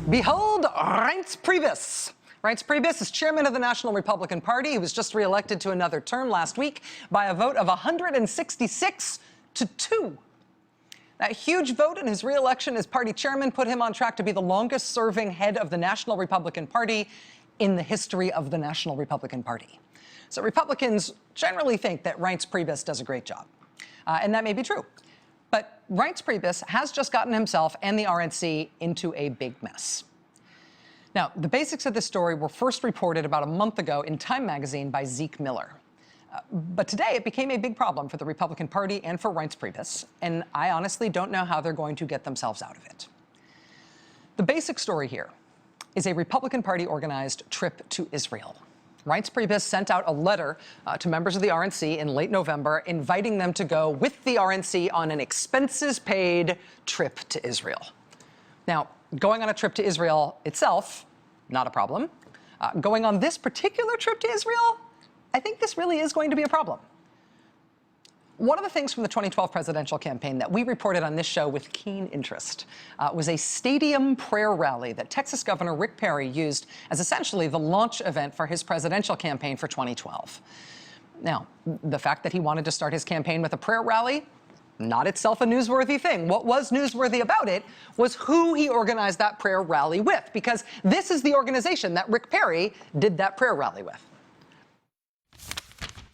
Behold, Reince Priebus. Reince Priebus is chairman of the National Republican Party. He was just reelected to another term last week by a vote of 166 to 2. That huge vote in his reelection as party chairman put him on track to be the longest-serving head of the National Republican Party in the history of the National Republican Party. So Republicans generally think that Reince Priebus does a great job. And that may be true. But Reince Priebus has just gotten himself and the RNC into a big mess. Now, the basics of this story were first reported about a month ago in Time magazine by Zeke Miller. But today it became a big problem for the Republican Party and for Reince Priebus, and I honestly don't know how they're going to get themselves out of it. The basic story here is a Republican Party organized trip to Israel. Reince Priebus sent out a letter to members of the RNC in late November inviting them to go with the RNC on an expenses-paid trip to Israel. Now, going on a trip to Israel itself, not a problem. Going on this particular trip to Israel, I think this really is going to be a problem. One of the things from the 2012 presidential campaign that we reported on this show with keen interest was a stadium prayer rally that Texas Governor Rick Perry used as essentially the launch event for his presidential campaign for 2012. Now, the fact that he wanted to start his campaign with a prayer rally, not itself a newsworthy thing. What was newsworthy about it was who he organized that prayer rally with, because this is the organization that Rick Perry did that prayer rally with.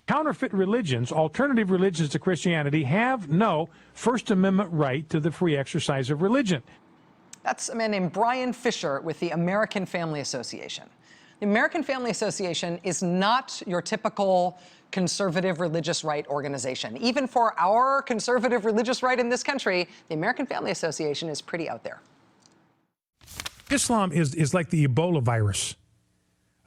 Counterfeit religions, alternative religions to Christianity, have no First Amendment right to the free exercise of religion. That's a man named Brian Fisher with the American Family Association. The American Family Association is not your typical conservative religious right organization. Even for our conservative religious right in this country, the American Family Association is pretty out there. Islam is like the Ebola virus.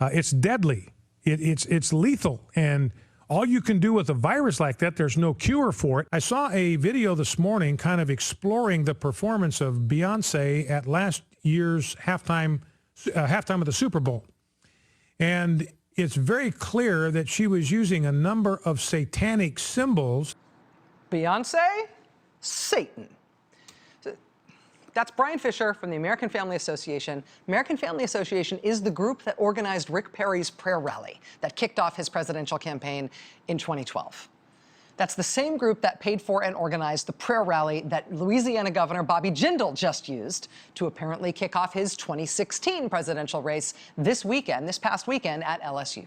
It's deadly. It's lethal. And all you can do with a virus like that, there's no cure for it. I saw a video this morning kind of exploring the performance of Beyonce at last year's halftime of the Super Bowl. And it's very clear that she was using a number of satanic symbols. Beyonce? Satan. That's Brian Fisher from the American Family Association. American Family Association is the group that organized Rick Perry's prayer rally that kicked off his presidential campaign in 2012. That's the same group that paid for and organized the prayer rally that Louisiana Governor Bobby Jindal just used to apparently kick off his 2016 presidential race this past weekend at LSU.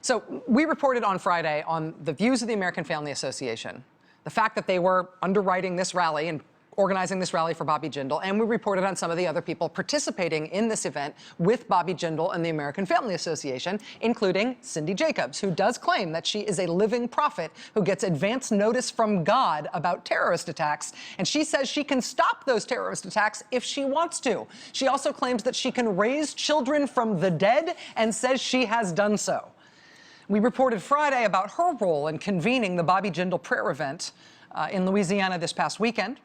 So we reported on Friday on the views of the American Family Association, the fact that they were underwriting this rally and organizing this rally for Bobby Jindal, and we reported on some of the other people participating in this event with Bobby Jindal and the American Family Association, including Cindy Jacobs, who does claim that she is a living prophet who gets advance notice from God about terrorist attacks, and she says she can stop those terrorist attacks if she wants to. She also claims that she can raise children from the dead and says she has done so. We reported Friday about her role in convening the Bobby Jindal prayer event in Louisiana this past weekend.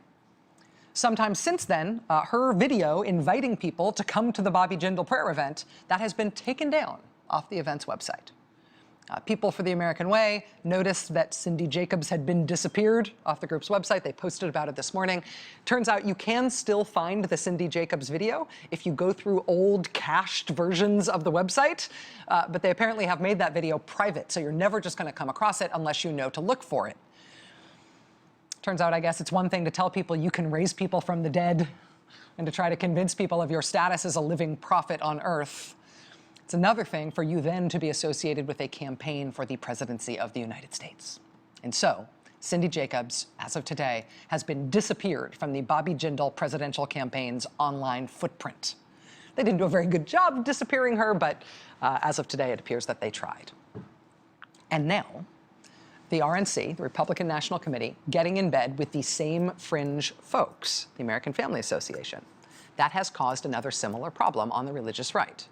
Sometime since then, her video inviting people to come to the Bobby Jindal prayer event, that has been taken down off the event's website. People for the American Way noticed that Cindy Jacobs had been disappeared off the group's website. They posted about it this morning. Turns out you can still find the Cindy Jacobs video if you go through old cached versions of the website, but they apparently have made that video private, so you're never just going to come across it unless you know to look for it. Turns out, I guess, it's one thing to tell people you can raise people from the dead and to try to convince people of your status as a living prophet on earth. It's another thing for you then to be associated with a campaign for the presidency of the United States. And so, Cindy Jacobs, as of today, has been disappeared from the Bobby Jindal presidential campaign's online footprint. They didn't do a very good job of disappearing her, but as of today, it appears that they tried. And now, the RNC, the Republican National Committee, getting in bed with the same fringe folks, the American Family Association. That has caused another similar problem on the religious right.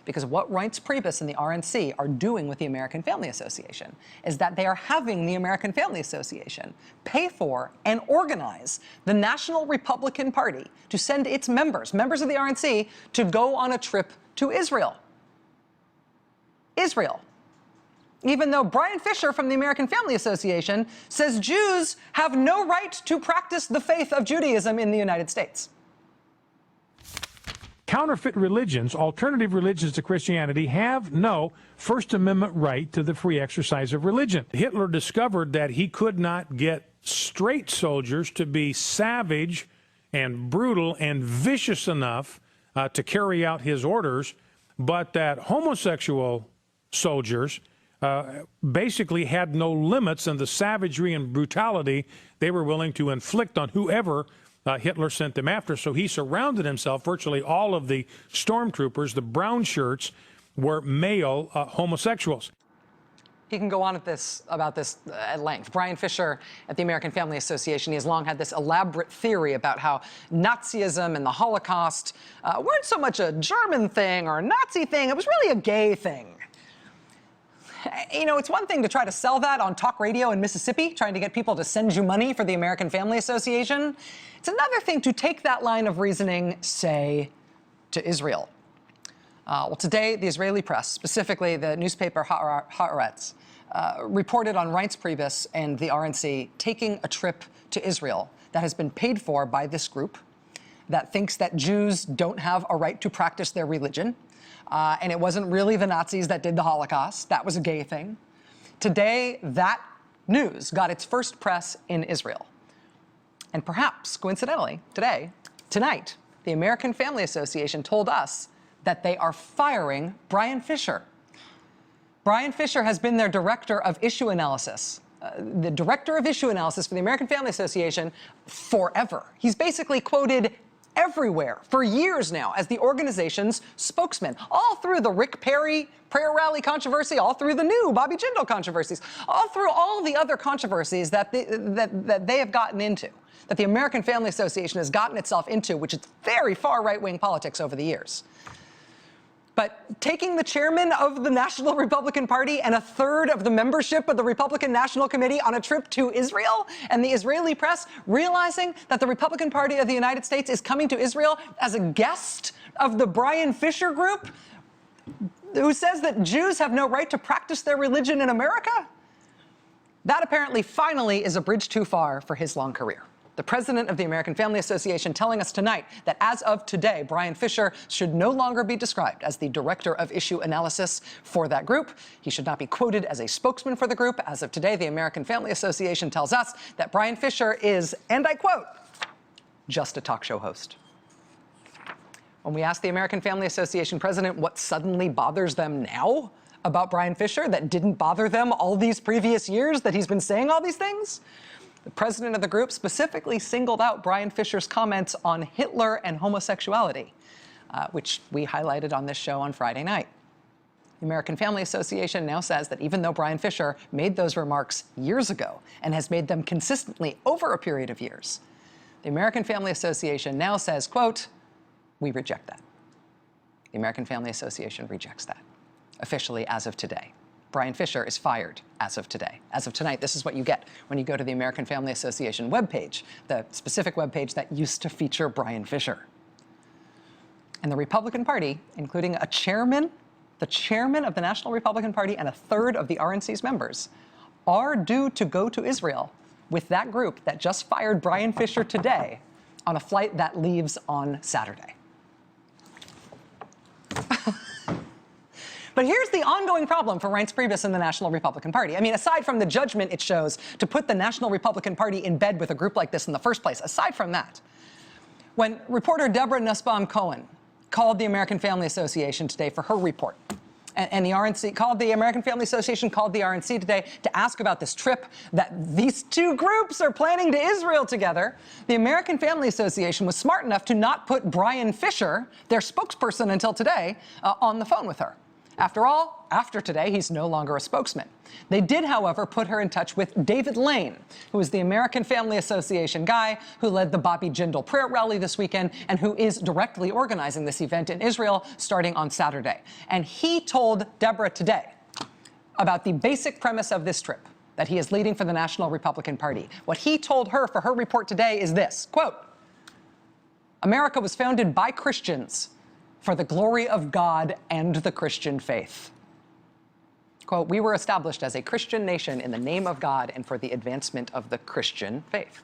Because what Reince Priebus and the RNC are doing with the American Family Association is that they are having the American Family Association pay for and organize the National Republican Party to send its members of the RNC, to go on a trip to Israel. Israel. Even though Brian Fisher from the American Family Association says Jews have no right to practice the faith of Judaism in the United States. counterfeit religions, alternative religions to Christianity, have no First Amendment right to the free exercise of religion. Hitler discovered that he could not get straight soldiers to be savage and brutal and vicious enough to carry out his orders, but that homosexual soldiers basically had no limits in the savagery and brutality they were willing to inflict on whoever Hitler sent them after. So he surrounded himself, virtually all of the stormtroopers, the brown shirts, were male homosexuals. He can go on about this at length. Brian Fisher at the American Family Association, he has long had this elaborate theory about how Nazism and the Holocaust weren't so much a German thing or a Nazi thing, it was really a gay thing. You know, it's one thing to try to sell that on talk radio in Mississippi, trying to get people to send you money for the American Family Association. It's another thing to take that line of reasoning, say, to Israel. Well, today, the Israeli press, specifically the newspaper Haaretz, reported on Reince Priebus and the RNC taking a trip to Israel that has been paid for by this group that thinks that Jews don't have a right to practice their religion. And it wasn't really the Nazis that did the Holocaust. That was a gay thing. Today, that news got its first press in Israel. And perhaps, coincidentally, tonight, the American Family Association told us that they are firing Brian Fisher. Brian Fisher has been their director of issue analysis, the director of issue analysis for the American Family Association forever. He's basically quoted everywhere for years now as the organization's spokesman, all through the Rick Perry prayer rally controversy, all through the new Bobby Jindal controversies, all through all the other controversies that they have gotten into, that the American Family Association has gotten itself into, which is very far right-wing politics over the years. But taking the chairman of the National Republican Party and a third of the membership of the Republican National Committee on a trip to Israel, and the Israeli press realizing that the Republican Party of the United States is coming to Israel as a guest of the Brian Fisher group, who says that Jews have no right to practice their religion in America? That apparently finally is a bridge too far for his long career. The president of the American Family Association telling us tonight that as of today, Brian Fisher should no longer be described as the director of issue analysis for that group. He should not be quoted as a spokesman for the group. As of today, the American Family Association tells us that Brian Fisher is, and I quote, just a talk show host. When we asked the American Family Association president what suddenly bothers them now about Brian Fisher that didn't bother them all these previous years that he's been saying all these things, the president of the group specifically singled out Brian Fisher's comments on Hitler and homosexuality, which we highlighted on this show on Friday night. The American Family Association now says that even though Brian Fisher made those remarks years ago and has made them consistently over a period of years, the American Family Association now says, quote, we reject that. The American Family Association rejects that, officially as of today. Brian Fisher is fired as of today. As of tonight, this is what you get when you go to the American Family Association webpage, the specific webpage that used to feature Brian Fisher. And the Republican Party, including the chairman of the National Republican Party and a third of the RNC's members, are due to go to Israel with that group that just fired Brian Fisher today on a flight that leaves on Saturday. But here's the ongoing problem for Reince Priebus and the National Republican Party. I mean, aside from the judgment it shows to put the National Republican Party in bed with a group like this in the first place, aside from that, when reporter Deborah Nussbaum-Cohen called the American Family Association today for her report, and the RNC called the American Family Association called the RNC today to ask about this trip that these two groups are planning to Israel together, the American Family Association was smart enough to not put Brian Fisher, their spokesperson until today, on the phone with her. After all, after today, he's no longer a spokesman. They did, however, put her in touch with David Lane, who is the American Family Association guy who led the Bobby Jindal prayer rally this weekend and who is directly organizing this event in Israel starting on Saturday. And he told Deborah today about the basic premise of this trip that he is leading for the National Republican Party. What he told her for her report today is this, quote, America was founded by Christians for the glory of God and the Christian faith. Quote, we were established as a Christian nation in the name of God and for the advancement of the Christian faith.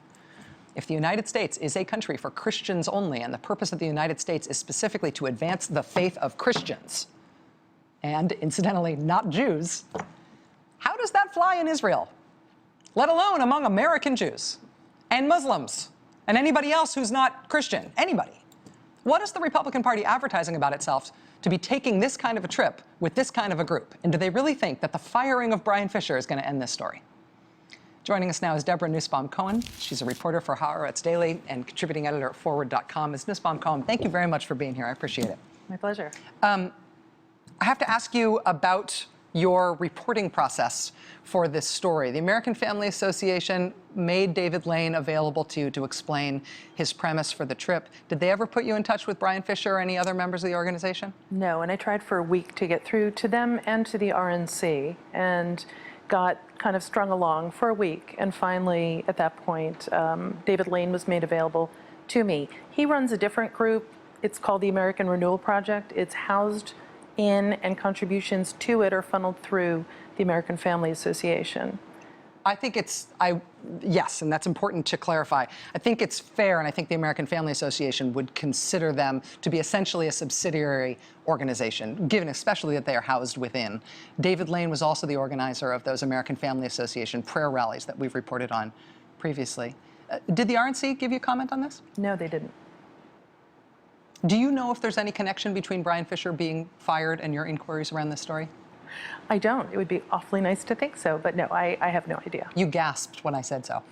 If the United States is a country for Christians only, and the purpose of the United States is specifically to advance the faith of Christians, and incidentally, not Jews, how does that fly in Israel? Let alone among American Jews and Muslims and anybody else who's not Christian, anybody. What is the Republican Party advertising about itself to be taking this kind of a trip with this kind of a group? And do they really think that the firing of Brian Fisher is going to end this story? Joining us now is Deborah Nussbaum-Cohen. She's a reporter for Haaretz Daily and contributing editor at Forward.com. Ms. Nussbaum-Cohen, thank you very much for being here. I appreciate it. My pleasure. I have to ask you about your reporting process for this story. The American Family Association made David Lane available to you to explain his premise for the trip. Did they ever put you in touch with Brian Fisher or any other members of the organization? No, and I tried for a week to get through to them and to the RNC, and got kind of strung along for a week. And finally, at that point, David Lane was made available to me. He runs a different group. It's called the American Renewal Project. It's housed in, and contributions to it are funneled through the American Family Association. I think yes, and that's important to clarify. I think it's fair, and I think the American Family Association would consider them to be essentially a subsidiary organization, given especially that they are housed within. David Lane was also the organizer of those American Family Association prayer rallies that we've reported on previously. Did the RNC give you a comment on this? No, they didn't. Do you know if there's any connection between Brian Fisher being fired and your inquiries around this story? I don't. It would be awfully nice to think so, but no, I have no idea. You gasped when I said so.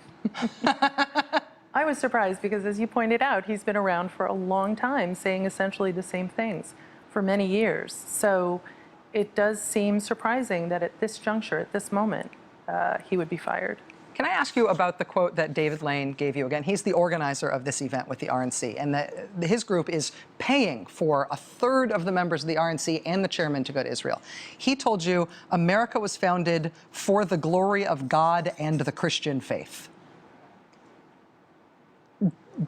I was surprised because, as you pointed out, he's been around for a long time saying essentially the same things for many years. So it does seem surprising that at this juncture, at this moment, he would be fired. Can I ask you about the quote that David Lane gave you? Again, he's the organizer of this event with the RNC, and his group is paying for a third of the members of the RNC and the chairman to go to Israel. He told you America was founded for the glory of God and the Christian faith.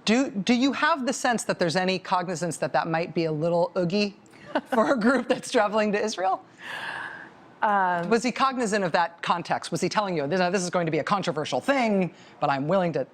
Do you have the sense that there's any cognizance that that might be a little oogie for a group that's traveling to Israel? Was he cognizant of that context? Was he telling you, this is going to be a controversial thing, but I'm willing to...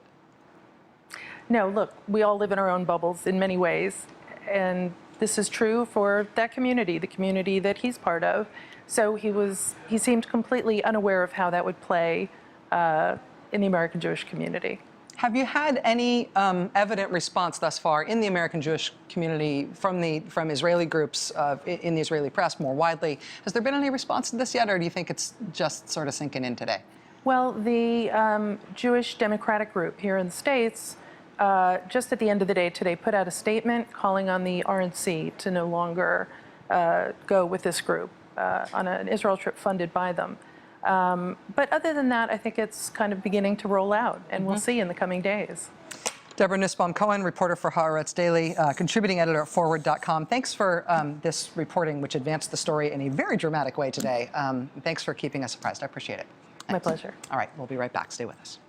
No, look, we all live in our own bubbles in many ways, and this is true for that community, the community that he's part of. So he seemed completely unaware of how that would play in the American Jewish community. Have you had any evident response thus far in the American Jewish community from Israeli groups in the Israeli press more widely? Has there been any response to this yet, or do you think it's just sort of sinking in today? Well, the Jewish Democratic Group here in the States, just at the end of the day today, put out a statement calling on the RNC to no longer go with this group on an Israel trip funded by them. But other than that, I think it's kind of beginning to roll out, and we'll see in the coming days. Deborah Nussbaum-Cohen, reporter for Haaretz Daily, contributing editor at Forward.com. Thanks for this reporting, which advanced the story in a very dramatic way today. Thanks for keeping us apprised. I appreciate it. My pleasure. All right, we'll be right back. Stay with us.